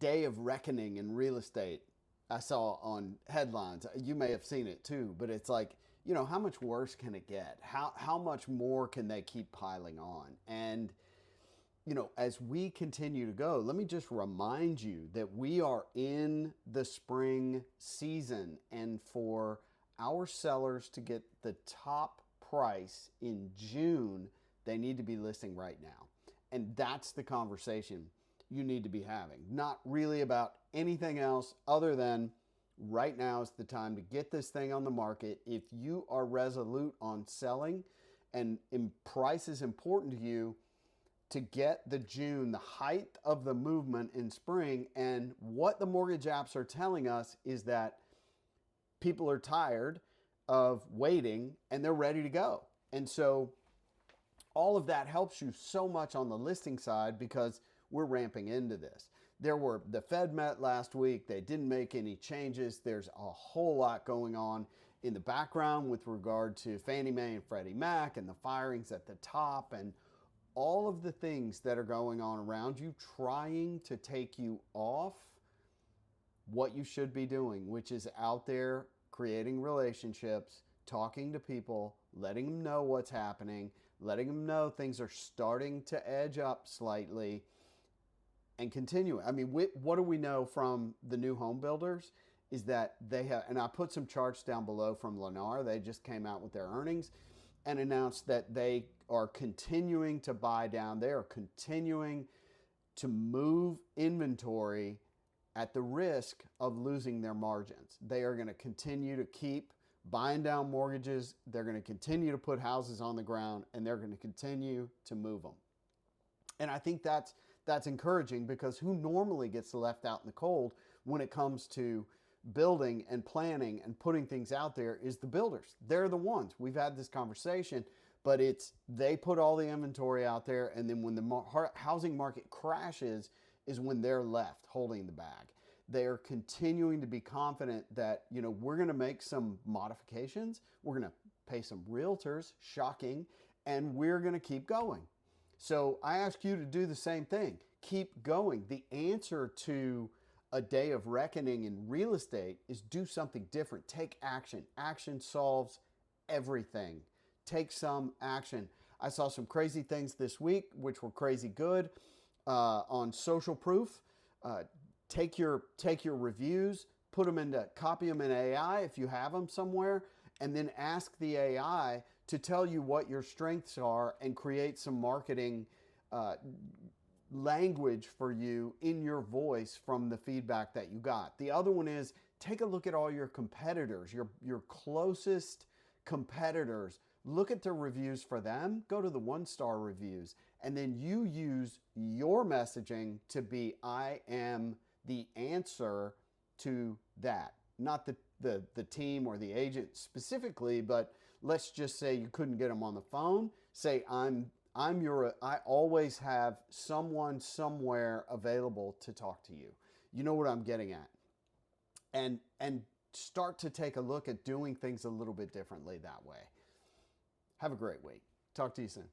day of reckoning in real estate. I saw on headlines. You may have seen it too, but it's like, how much worse can it get? How much more can they keep piling on? And as we continue to go, let me just remind you that we are in the spring season, and for our sellers to get the top price in June, they need to be listing right now. And that's the conversation you need to be having. Not really about anything else other than right now is the time to get this thing on the market. If you are resolute on selling and price is important to you, to get the June, the height of the movement in spring. And what the mortgage apps are telling us is that people are tired of waiting and they're ready to go. And so all of that helps you so much on the listing side because we're ramping into this. The Fed met last week. They didn't make any changes. There's a whole lot going on in the background with regard to Fannie Mae and Freddie Mac and the firings at the top and all of the things that are going on around you, trying to take you off what you should be doing, which is out there creating relationships, talking to people, letting them know what's happening, letting them know things are starting to edge up slightly, and continuing. I mean, what do we know from the new home builders is that they have, and I put some charts down below from Lennar. They just came out with their earnings and announced that they are continuing to buy down. They are continuing to move inventory at the risk of losing their margins. They are going to continue to keep buying down mortgages. They're going to continue to put houses on the ground, and they're going to continue to move them. And I think that's encouraging because who normally gets left out in the cold when it comes to building and planning and putting things out there is the builders. They're the ones. We've had this conversation, but they put all the inventory out there, and then when the housing market crashes is when they're left holding the bag. They're continuing to be confident that, we're going to make some modifications. We're going to pay some realtors, shocking, and we're going to keep going. So I ask you to do the same thing. Keep going. The answer to a day of reckoning in real estate is do something different. Take action. Action solves everything. Take some action. I saw some crazy things this week, which were crazy good on social proof. Take your reviews, copy them in AI if you have them somewhere, and then ask the AI to tell you what your strengths are and create some marketing language for you in your voice from the feedback that you got. The other one is take a look at all your competitors, your closest competitors. Look at the reviews for them. Go to the 1-star reviews. And then you use your messaging to be, I am the answer to that. Not the team or the agent specifically, but let's just say you couldn't get them on the phone. Say, I always have someone somewhere available to talk to you. You know what I'm getting at. And start to take a look at doing things a little bit differently that way. Have a great week. Talk to you soon.